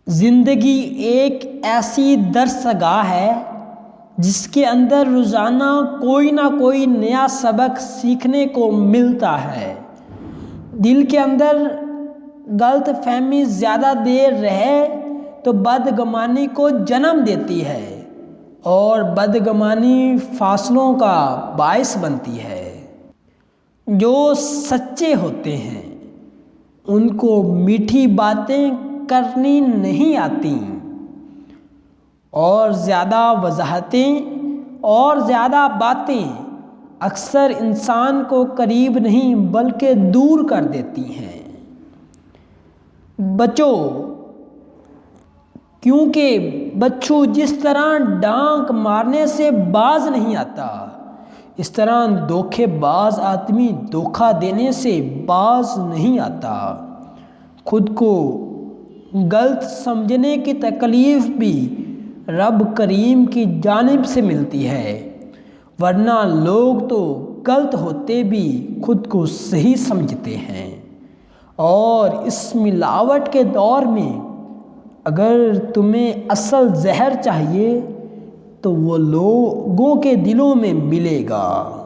زندگی ایک ایسی درس گاہ ہے جس کے اندر روزانہ کوئی نہ کوئی نیا سبق سیکھنے کو ملتا ہے۔ دل کے اندر غلط فہمی زیادہ دیر رہے تو بدگمانی کو جنم دیتی ہے اور بدگمانی فاصلوں کا باعث بنتی ہے۔ جو سچے ہوتے ہیں ان کو میٹھی باتیں کرنی نہیں آتی اور زیادہ وضاحتیں اور زیادہ باتیں اکثر انسان کو قریب نہیں بلکہ دور کر دیتی ہیں۔ بچو، کیونکہ بچھو جس طرح ڈانک مارنے سے باز نہیں آتا، اس طرح دھوکے باز آدمی دھوکہ دینے سے باز نہیں آتا۔ خود کو غلط سمجھنے کی تکلیف بھی رب کریم کی جانب سے ملتی ہے، ورنہ لوگ تو غلط ہوتے بھی خود کو صحیح سمجھتے ہیں۔ اور اس ملاوٹ کے دور میں اگر تمہیں اصل زہر چاہیے تو وہ لوگوں کے دلوں میں ملے گا۔